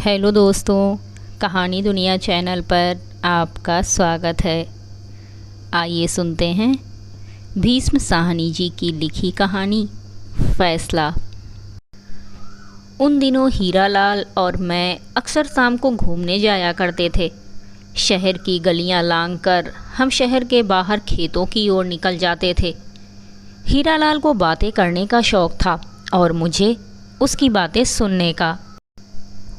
Hello दोस्तों, कहानी दुनिया चैनल पर आपका स्वागत है। आइए सुनते हैं भीष्म साहनी जी की लिखी कहानी फैसला। उन दिनों हीरालाल और मैं अक्सर शाम को घूमने जाया करते थे। शहर की गलियां लांघकर हम शहर के बाहर खेतों की ओर निकल जाते थे। हीरालाल को बातें करने का शौक़ था और मुझे उसकी बातें सुनने का।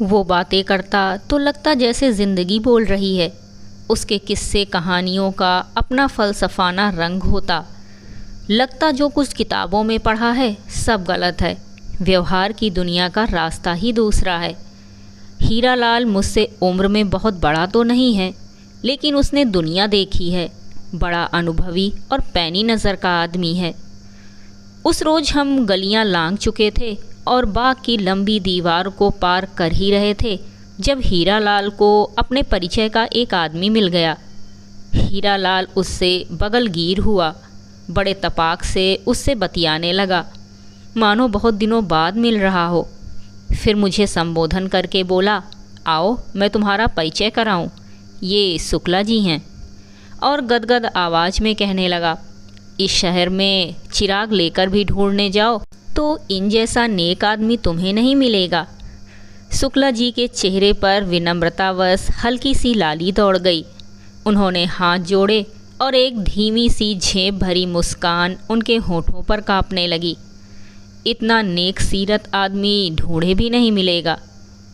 वो बातें करता तो लगता जैसे ज़िंदगी बोल रही है। उसके किस्से कहानियों का अपना फ़लसफ़ाना रंग होता। लगता जो कुछ किताबों में पढ़ा है सब गलत है, व्यवहार की दुनिया का रास्ता ही दूसरा है। हीरालाल मुझसे उम्र में बहुत बड़ा तो नहीं है, लेकिन उसने दुनिया देखी है। बड़ा अनुभवी और पैनी नज़र का आदमी है। उस रोज़ हम गलियां लांघ चुके थे और बाग की लंबी दीवार को पार कर ही रहे थे जब हीरालाल को अपने परिचय का एक आदमी मिल गया। हीरालाल उससे बगलगीर हुआ, बड़े तपाक से उससे बतियाने लगा, मानो बहुत दिनों बाद मिल रहा हो। फिर मुझे संबोधन करके बोला, आओ मैं तुम्हारा परिचय कराऊं, ये शुक्ला जी हैं। और गदगद आवाज़ में कहने लगा, इस शहर में चिराग लेकर भी ढूंढने जाओ तो इन जैसा नेक आदमी तुम्हें नहीं मिलेगा। शुक्ला जी के चेहरे पर विनम्रतावश हल्की सी लाली दौड़ गई। उन्होंने हाथ जोड़े और एक धीमी सी झेप भरी मुस्कान उनके होठों पर कांपने लगी। इतना नेक सीरत आदमी ढूंढे भी नहीं मिलेगा।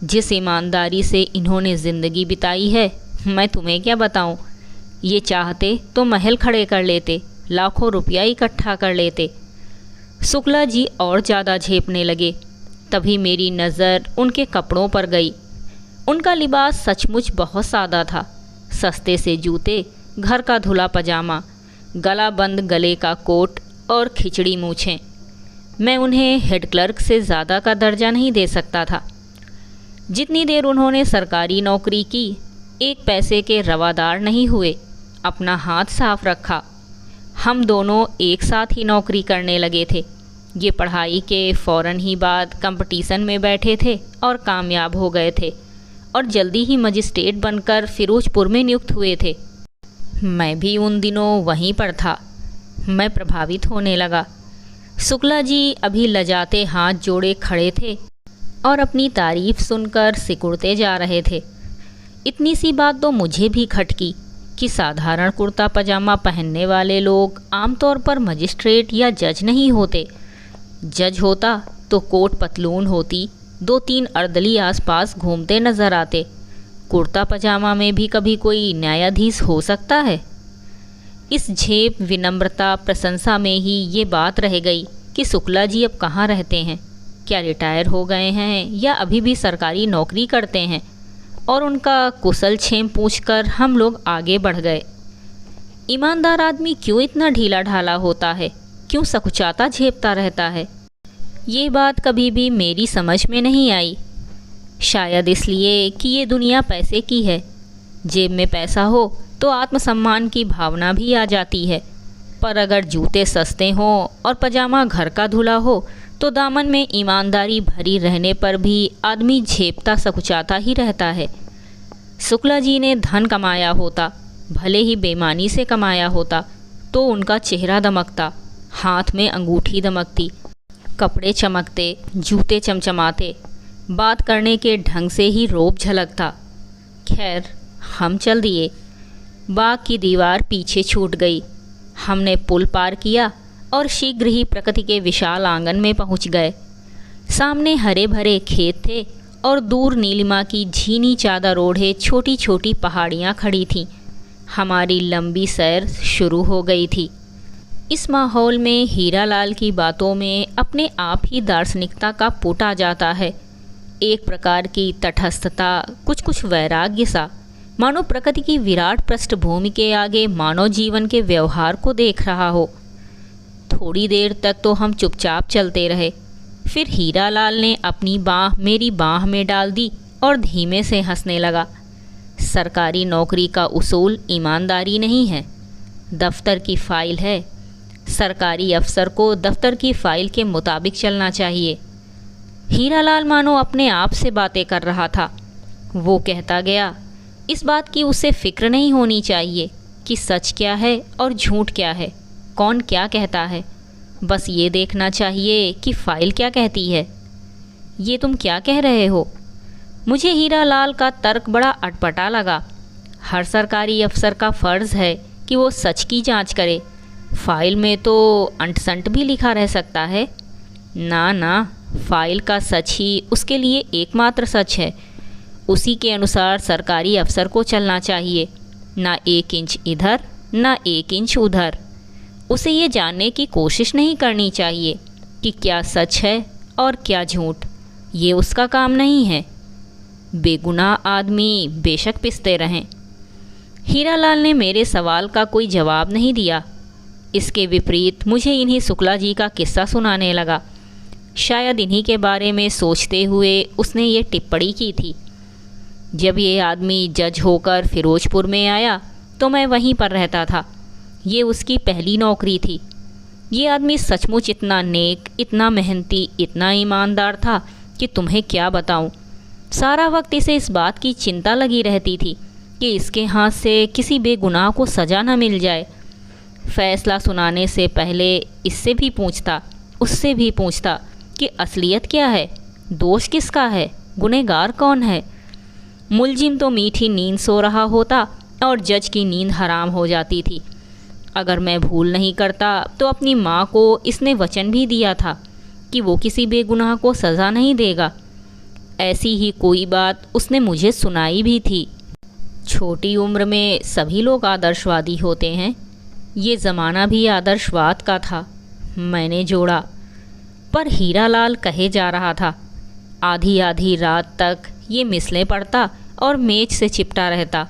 जिस ईमानदारी से इन्होंने ज़िंदगी बिताई है, मैं तुम्हें क्या बताऊं। ये चाहते तो महल खड़े कर लेते, लाखों रुपया इकट्ठा कर लेते। शुक्ला जी और ज़्यादा झेपने लगे। तभी मेरी नज़र उनके कपड़ों पर गई। उनका लिबास सचमुच बहुत सादा था। सस्ते से जूते, घर का धुला पजामा, गला बंद गले का कोट और खिचड़ी मूछें। मैं उन्हें हेड क्लर्क से ज़्यादा का दर्जा नहीं दे सकता था। जितनी देर उन्होंने सरकारी नौकरी की, एक पैसे के रवादार नहीं हुए, अपना हाथ साफ रखा। हम दोनों एक साथ ही नौकरी करने लगे थे। ये पढ़ाई के फ़ौरन ही बाद कंपटीशन में बैठे थे और कामयाब हो गए थे और जल्दी ही मजिस्ट्रेट बनकर फिरोजपुर में नियुक्त हुए थे। मैं भी उन दिनों वहीं पर था। मैं प्रभावित होने लगा। शुक्ला जी अभी लजाते हाथ जोड़े खड़े थे और अपनी तारीफ़ सुनकर सिकुड़ते जा रहे थे। इतनी सी बात तो मुझे भी खटकी कि साधारण कुर्ता पजामा पहनने वाले लोग आमतौर पर मजिस्ट्रेट या जज नहीं होते। जज होता तो कोट पतलून होती, 2-3 अर्दली आसपास घूमते नज़र आते। कुर्ता पजामा में भी कभी कोई न्यायाधीश हो सकता है। इस झेप, विनम्रता, प्रशंसा में ही ये बात रह गई कि शुक्ला जी अब कहाँ रहते हैं, क्या रिटायर हो गए हैं या अभी भी सरकारी नौकरी करते हैं। और उनका कुशल क्षेम पूछकर हम लोग आगे बढ़ गए। ईमानदार आदमी क्यों इतना ढीला ढाला होता है, क्यों सकुचाता झेपता रहता है, ये बात कभी भी मेरी समझ में नहीं आई। शायद इसलिए कि ये दुनिया पैसे की है। जेब में पैसा हो तो आत्मसम्मान की भावना भी आ जाती है, पर अगर जूते सस्ते हों और पजामा घर का धुला हो तो दामन में ईमानदारी भरी रहने पर भी आदमी झेपता सकुचाता ही रहता है। शुक्ला जी ने धन कमाया होता, भले ही बेईमानी से कमाया होता, तो उनका चेहरा दमकता, हाथ में अंगूठी दमकती, कपड़े चमकते, जूते चमचमाते, बात करने के ढंग से ही रौब झलकता। खैर, हम चल दिए। बाग की दीवार पीछे छूट गई। हमने पुल पार किया और शीघ्र ही प्रकृति के विशाल आंगन में पहुंच गए। सामने हरे भरे खेत थे और दूर नीलिमा की झीनी चादर ओढ़े छोटी छोटी पहाड़ियां खड़ी थीं। हमारी लंबी सैर शुरू हो गई थी। इस माहौल में हीरालाल की बातों में अपने आप ही दार्शनिकता का पुट आ जाता है। एक प्रकार की तटस्थता, कुछ कुछ वैराग्य सा, मानो प्रकृति की विराट पृष्ठभूमि के आगे मानव जीवन के व्यवहार को देख रहा हो। थोड़ी देर तक तो हम चुपचाप चलते रहे। फिर हीरालाल ने अपनी बाँह मेरी बाँह में डाल दी और धीमे से हंसने लगा। सरकारी नौकरी का उसूल ईमानदारी नहीं है, दफ्तर की फ़ाइल है। सरकारी अफसर को दफ्तर की फ़ाइल के मुताबिक चलना चाहिए। हीरालाल मानो अपने आप से बातें कर रहा था। वो कहता गया, इस बात की उसे फिक्र नहीं होनी चाहिए कि सच क्या है और झूठ क्या है, कौन क्या कहता है। बस ये देखना चाहिए कि फाइल क्या कहती है। ये तुम क्या कह रहे हो? मुझे हीरालाल का तर्क बड़ा अटपटा लगा। हर सरकारी अफसर का फ़र्ज़ है कि वो सच की जांच करे। फाइल में तो अंट-संट भी लिखा रह सकता है। ना ना, फाइल का सच ही उसके लिए एकमात्र सच है। उसी के अनुसार सरकारी अफसर को चलना चाहिए, ना 1 इंच इधर ना 1 इंच उधर। उसे ये जानने की कोशिश नहीं करनी चाहिए कि क्या सच है और क्या झूठ। ये उसका काम नहीं है। बेगुनाह आदमी बेशक पिसते रहें। हीरालाल ने मेरे सवाल का कोई जवाब नहीं दिया। इसके विपरीत मुझे इन्हीं शुक्ला जी का किस्सा सुनाने लगा। शायद इन्हीं के बारे में सोचते हुए उसने ये टिप्पणी की थी, जब ये आदमी जज होकर फिरोजपुर में आया तो मैं वहीं पर रहता था। ये उसकी पहली नौकरी थी। ये आदमी सचमुच इतना नेक, इतना मेहनती, इतना ईमानदार था कि तुम्हें क्या बताऊं। सारा वक्त इसे इस बात की चिंता लगी रहती थी कि इसके हाथ से किसी बेगुनाह को सज़ा न मिल जाए। फैसला सुनाने से पहले इससे भी पूछता, उससे भी पूछता कि असलियत क्या है, दोष किसका है, गुनहगार कौन है। मुलजिम तो मीठी नींद सो रहा होता और जज की नींद हराम हो जाती थी। अगर मैं भूल नहीं करता तो अपनी माँ को इसने वचन भी दिया था कि वो किसी बेगुनाह को सज़ा नहीं देगा। ऐसी ही कोई बात उसने मुझे सुनाई भी थी। छोटी उम्र में सभी लोग आदर्शवादी होते हैं। ये ज़माना भी आदर्शवाद का था, मैंने जोड़ा। पर हीरालाल कहे जा रहा था। आधी आधी रात तक ये मिसलें पढ़ता और मेज से चिपटा रहता।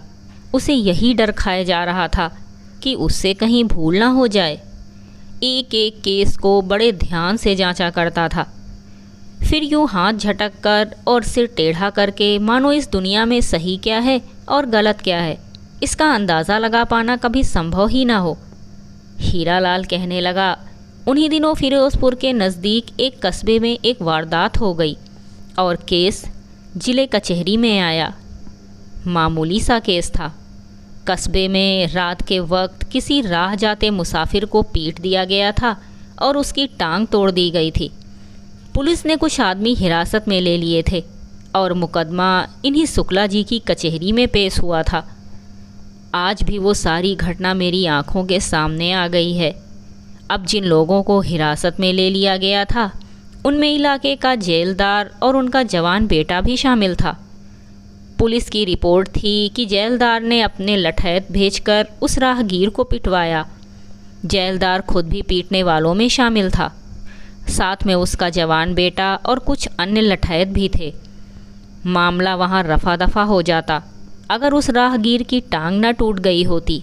उसे यही डर खाए जा रहा था कि उससे कहीं भूल ना हो जाए। एक एक केस को बड़े ध्यान से जांचा करता था। फिर यूँ हाथ झटक कर और सिर टेढ़ा करके मानो इस दुनिया में सही क्या है और गलत क्या है इसका अंदाज़ा लगा पाना कभी संभव ही ना हो। हीरालाल कहने लगा, उन्हीं दिनों फिरोजपुर के नज़दीक एक कस्बे में एक वारदात हो गई और केस जिले कचहरी में आया। मामूली सा केस था। कस्बे में रात के वक्त किसी राह जाते मुसाफिर को पीट दिया गया था और उसकी टांग तोड़ दी गई थी। पुलिस ने कुछ आदमी हिरासत में ले लिए थे और मुकदमा इन्हीं शुक्ला जी की कचहरी में पेश हुआ था। आज भी वो सारी घटना मेरी आंखों के सामने आ गई है। अब जिन लोगों को हिरासत में ले लिया गया था उनमें इलाके का जेलदार और उनका जवान बेटा भी शामिल था। पुलिस की रिपोर्ट थी कि जेलदार ने अपने लठैत भेजकर उस राहगीर को पिटवाया। जेलदार खुद भी पीटने वालों में शामिल था। साथ में उसका जवान बेटा और कुछ अन्य लठैत भी थे। मामला वहाँ रफा दफा हो जाता अगर उस राहगीर की टांग न टूट गई होती।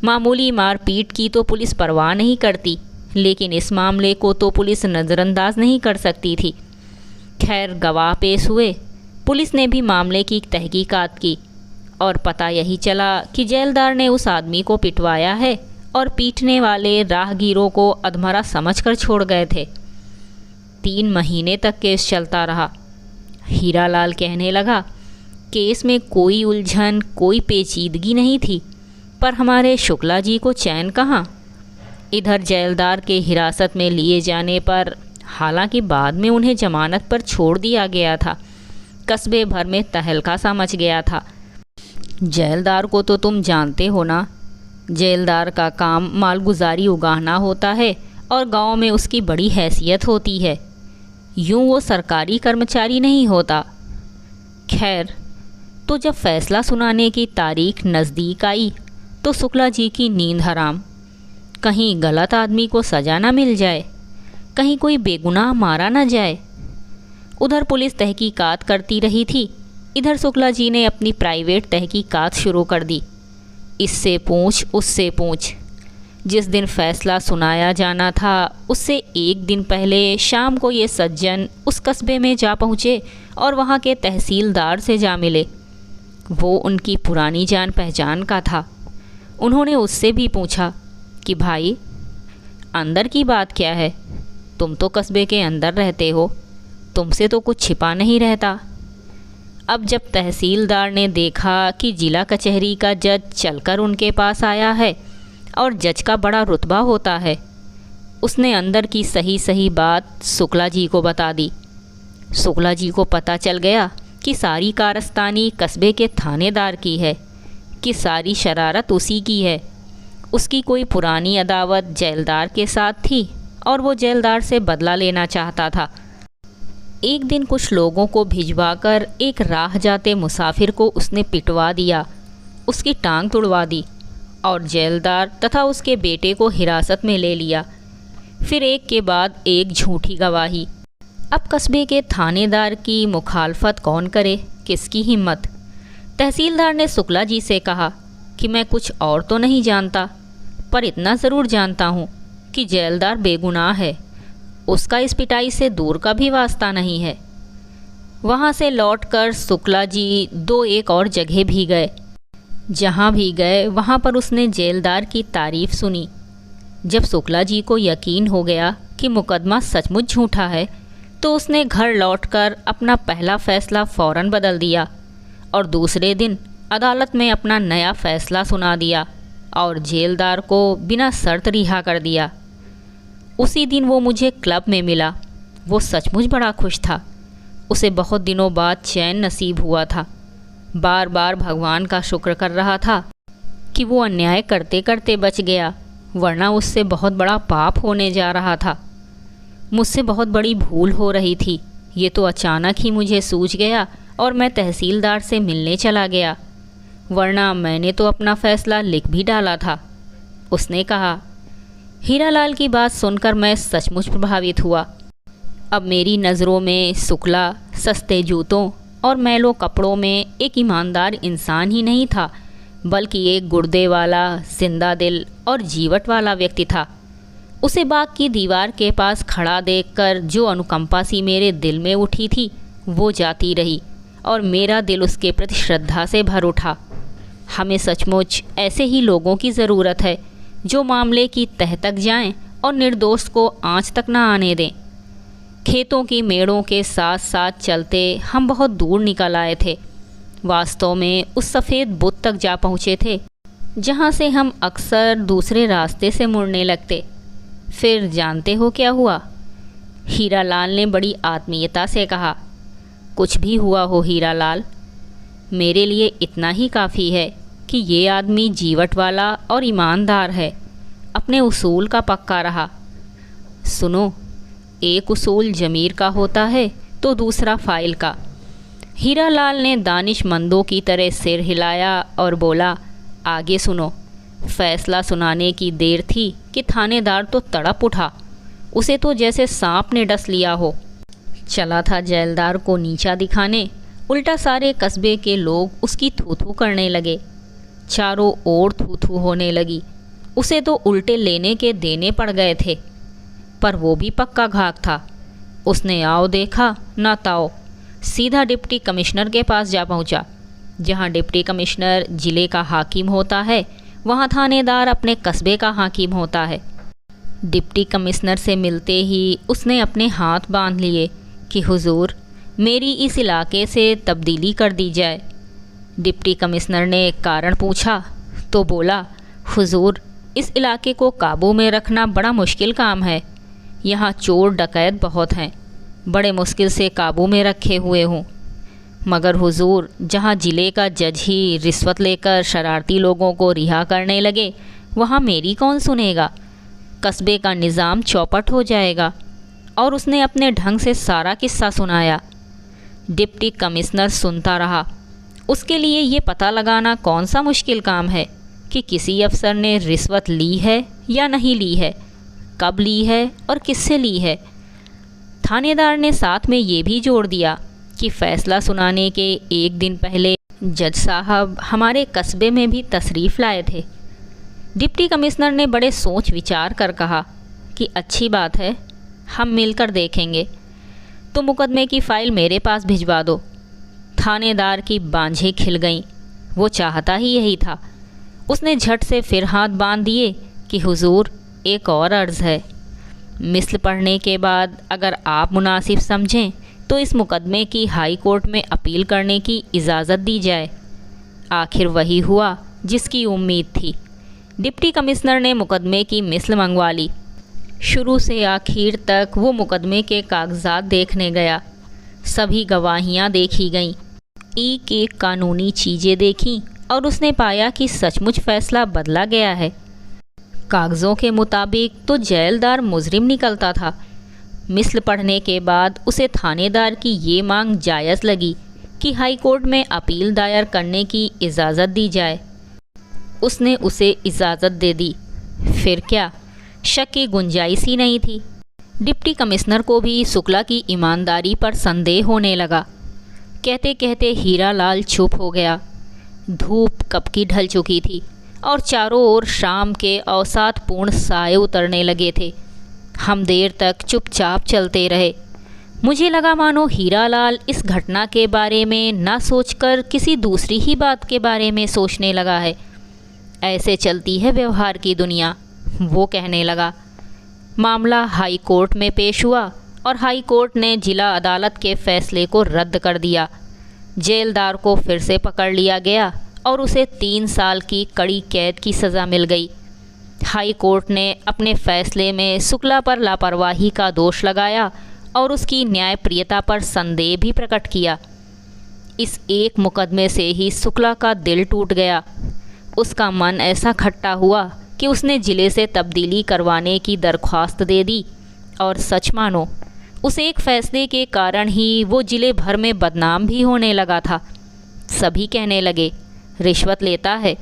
मामूली मारपीट की तो पुलिस परवाह नहीं करती, लेकिन इस मामले को तो पुलिस नज़रअंदाज नहीं कर सकती थी। खैर, गवाह पेश हुए। पुलिस ने भी मामले की तहकीकात की और पता यही चला कि जेलदार ने उस आदमी को पिटवाया है और पीटने वाले राहगीरों को अधमरा समझकर छोड़ गए थे। 3 महीने तक केस चलता रहा। हीरालाल कहने लगा, केस में कोई उलझन, कोई पेचीदगी नहीं थी, पर हमारे शुक्ला जी को चैन कहाँ। इधर जेलदार के हिरासत में लिए जाने पर, हालांकि बाद में उन्हें जमानत पर छोड़ दिया गया था, कस्बे भर में तहलका सा मच गया था। जेलदार को तो तुम जानते हो ना, जेलदार का काम मालगुजारी उगाहना होता है और गांव में उसकी बड़ी हैसियत होती है। यूं वो सरकारी कर्मचारी नहीं होता। खैर, तो जब फैसला सुनाने की तारीख नज़दीक आई तो शुक्ला जी की नींद हराम। कहीं गलत आदमी को सज़ा ना मिल जाए, कहीं कोई बेगुनाह मारा ना जाए। उधर पुलिस तहकीकात करती रही थी, इधर शुक्ला जी ने अपनी प्राइवेट तहकीकात शुरू कर दी। इससे पूछ, उससे पूछ। जिस दिन फैसला सुनाया जाना था उससे एक दिन पहले शाम को ये सज्जन उस कस्बे में जा पहुँचे और वहाँ के तहसीलदार से जा मिले। वो उनकी पुरानी जान पहचान का था। उन्होंने उससे भी पूछा कि भाई, अंदर की बात क्या है? तुम तो कस्बे के अंदर रहते हो, तुमसे तो कुछ छिपा नहीं रहता। अब जब तहसीलदार ने देखा कि जिला कचहरी का जज चलकर उनके पास आया है और जज का बड़ा रुतबा होता है, उसने अंदर की सही सही बात शुक्ला जी को बता दी। शुक्ला जी को पता चल गया कि सारी कारस्तानी कस्बे के थानेदार की है, कि सारी शरारत उसी की है। उसकी कोई पुरानी अदावत जेलदार के साथ थी और वो जेलदार से बदला लेना चाहता था। एक दिन कुछ लोगों को भिजवाकर एक राह जाते मुसाफिर को उसने पिटवा दिया, उसकी टांग तुड़वा दी और जेलदार तथा उसके बेटे को हिरासत में ले लिया। फिर एक के बाद एक झूठी गवाही। अब कस्बे के थानेदार की मुखालफत कौन करे, किसकी हिम्मत। तहसीलदार ने शुक्ला जी से कहा कि मैं कुछ और तो नहीं जानता, पर इतना ज़रूर जानता हूँ कि जेलदार बेगुनाह है, उसका इस पिटाई से दूर का भी वास्ता नहीं है। वहाँ से लौटकर शुक्ला जी दो एक और जगह भी गए। जहाँ भी गए वहाँ पर उसने जेलदार की तारीफ़ सुनी। जब शुक्ला जी को यकीन हो गया कि मुकदमा सचमुच झूठा है, तो उसने घर लौटकर अपना पहला फ़ैसला फ़ौरन बदल दिया और दूसरे दिन अदालत में अपना नया फ़ैसला सुना दिया और जेलदार को बिना शर्त रिहा कर दिया। उसी दिन वो मुझे क्लब में मिला। वो सचमुच बड़ा खुश था। उसे बहुत दिनों बाद चैन नसीब हुआ था। बार बार भगवान का शुक्र कर रहा था कि वो अन्याय करते करते बच गया, वरना उससे बहुत बड़ा पाप होने जा रहा था। मुझसे बहुत बड़ी भूल हो रही थी। ये तो अचानक ही मुझे सूझ गया और मैं तहसीलदार से मिलने चला गया, वरना मैंने तो अपना फ़ैसला लिख भी डाला था। उसने कहा। हीरालाल की बात सुनकर मैं सचमुच प्रभावित हुआ। अब मेरी नज़रों में शुक्ला सस्ते जूतों और मैलों कपड़ों में एक ईमानदार इंसान ही नहीं था, बल्कि एक गुर्दे वाला, जिंदा दिल और जीवट वाला व्यक्ति था। उसे बाग की दीवार के पास खड़ा देखकर जो अनुकंपा सी मेरे दिल में उठी थी, वो जाती रही और मेरा दिल उसके प्रति श्रद्धा से भर उठा। हमें सचमुच ऐसे ही लोगों की ज़रूरत है, जो मामले की तह तक जाएं और निर्दोष को आंच तक ना आने दें। खेतों की मेड़ों के साथ साथ चलते हम बहुत दूर निकल आए थे। वास्तव में उस सफ़ेद बुत तक जा पहुँचे थे, जहाँ से हम अक्सर दूसरे रास्ते से मुड़ने लगते। फिर जानते हो क्या हुआ? हीरालाल ने बड़ी आत्मीयता से कहा। कुछ भी हुआ हो हीरालाल, मेरे लिए इतना ही काफ़ी है कि ये आदमी जीवट वाला और ईमानदार है, अपने उसूल का पक्का रहा। सुनो, एक उसूल ज़मीर का होता है तो दूसरा फ़ाइल का। हीरालाल ने दानिशमंदों की तरह सिर हिलाया और बोला, आगे सुनो। फ़ैसला सुनाने की देर थी कि थानेदार तो तड़प उठा। उसे तो जैसे सांप ने डस लिया हो। चला था जेलदार को नीचा दिखाने, उल्टा सारे कस्बे के लोग उसकी थू थू करने लगे। चारों ओर थू थू होने लगी। उसे तो उल्टे लेने के देने पड़ गए थे, पर वो भी पक्का घाक था। उसने आओ देखा ना ताओ, सीधा डिप्टी कमिश्नर के पास जा पहुंचा। जहां डिप्टी कमिश्नर ज़िले का हाकिम होता है, वहां थानेदार अपने कस्बे का हाकिम होता है। डिप्टी कमिश्नर से मिलते ही उसने अपने हाथ बांध लिए कि हुजूर, मेरी इस इलाके से तब्दीली कर दी जाए। डिप्टी कमिश्नर ने कारण पूछा तो बोला, हुजूर, इस इलाके को काबू में रखना बड़ा मुश्किल काम है। यहाँ चोर डकैत बहुत हैं, बड़े मुश्किल से काबू में रखे हुए हूँ। मगर हुजूर, जहाँ ज़िले का जज ही रिश्वत लेकर शरारती लोगों को रिहा करने लगे, वहाँ मेरी कौन सुनेगा? कस्बे का निज़ाम चौपट हो जाएगा। और उसने अपने ढंग से सारा किस्सा सुनाया। डिप्टी कमिश्नर सुनता रहा। उसके लिए ये पता लगाना कौन सा मुश्किल काम है कि किसी अफसर ने रिश्वत ली है या नहीं ली है, कब ली है और किससे ली है। थानेदार ने साथ में ये भी जोड़ दिया कि फ़ैसला सुनाने के एक दिन पहले जज साहब हमारे कस्बे में भी तशरीफ़ लाए थे। डिप्टी कमिश्नर ने बड़े सोच विचार कर कहा कि अच्छी बात है, हम मिलकर देखेंगे। तो मुकदमे की फ़ाइल मेरे पास भिजवा दो। थानेदार की बांझें खिल गईं। वो चाहता ही यही था। उसने झट से फिर हाथ बांध दिए कि हुजूर, एक और अर्ज़ है। मिस्ल पढ़ने के बाद अगर आप मुनासिब समझें तो इस मुकदमे की हाई कोर्ट में अपील करने की इजाज़त दी जाए। आखिर वही हुआ जिसकी उम्मीद थी। डिप्टी कमिश्नर ने मुकदमे की मिसल मंगवा ली। शुरू से आखिर तक वो मुकदमे के कागजात देखने गया। सभी गवाहियाँ देखी गईं, एक एक कानूनी चीज़ें देखीं और उसने पाया कि सचमुच फैसला बदला गया है। कागज़ों के मुताबिक तो जेलदार मुजरिम निकलता था। मिसल पढ़ने के बाद उसे थानेदार की ये मांग जायज़ लगी कि हाई कोर्ट में अपील दायर करने की इजाज़त दी जाए। उसने उसे इजाज़त दे दी। फिर क्या, शक की गुंजाइश ही नहीं थी। डिप्टी कमिश्नर को भी शुक्ला की ईमानदारी पर संदेह होने लगा। कहते कहते हीरालाल चुप हो गया। धूप कब की ढल चुकी थी और चारों ओर शाम के अवसादपूर्ण साए उतरने लगे थे। हम देर तक चुपचाप चलते रहे। मुझे लगा मानो हीरालाल इस घटना के बारे में ना सोचकर किसी दूसरी ही बात के बारे में सोचने लगा है। ऐसे चलती है व्यवहार की दुनिया, वो कहने लगा। मामला हाई कोर्ट में पेश हुआ और हाई कोर्ट ने जिला अदालत के फैसले को रद्द कर दिया। जेलदार को फिर से पकड़ लिया गया और उसे 3 साल की कड़ी कैद की सज़ा मिल गई। हाई कोर्ट ने अपने फैसले में शुक्ला पर लापरवाही का दोष लगाया और उसकी न्यायप्रियता पर संदेह भी प्रकट किया। इस एक मुकदमे से ही शुक्ला का दिल टूट गया। उसका मन ऐसा खट्टा हुआ कि उसने जिले से तब्दीली करवाने की दरख्वास्त दे दी। और सच मानो, उस एक फैसले के कारण ही वो जिले भर में बदनाम भी होने लगा था। सभी कहने लगे रिश्वत लेता है।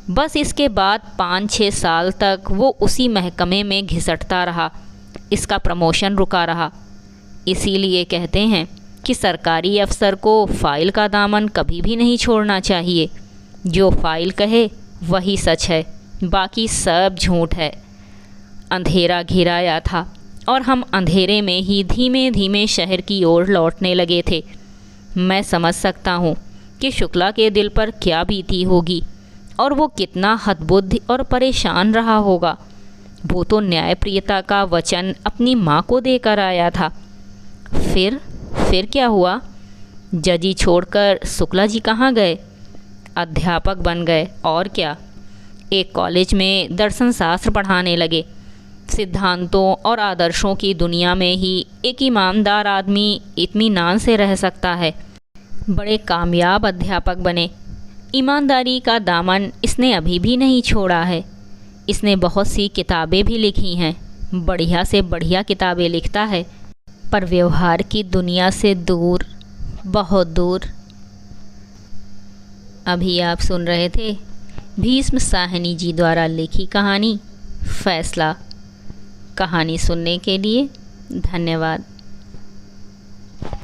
बस इसके बाद 5-6 साल तक वो उसी महकमे में घिसटता रहा। इसका प्रमोशन रुका रहा। इसीलिए कहते हैं कि सरकारी अफसर को फाइल का दामन कभी भी नहीं छोड़ना चाहिए। जो फाइल कहे वही सच है, बाकी सब झूठ है। अंधेरा घिराया था और हम अंधेरे में ही धीमे धीमे शहर की ओर लौटने लगे थे। मैं समझ सकता हूँ कि शुक्ला के दिल पर क्या बीती होगी और वो कितना हतबुद्ध और परेशान रहा होगा। वो तो न्यायप्रियता का वचन अपनी माँ को देकर आया था। फिर क्या हुआ? जजी छोड़कर शुक्ला जी कहाँ गए? अध्यापक बन गए और क्या। एक कॉलेज में दर्शन शास्त्र पढ़ाने लगे। सिद्धांतों और आदर्शों की दुनिया में ही एक ईमानदार आदमी इत्मीनान से रह सकता है। बड़े कामयाब अध्यापक बने। ईमानदारी का दामन इसने अभी भी नहीं छोड़ा है। इसने बहुत सी किताबें भी लिखी हैं, बढ़िया से बढ़िया किताबें लिखता है, पर व्यवहार की दुनिया से दूर, बहुत दूर। अभी आप सुन रहे थे भीष्म साहनी जी द्वारा लिखी कहानी फैसला। कहानी सुनने के लिए धन्यवाद।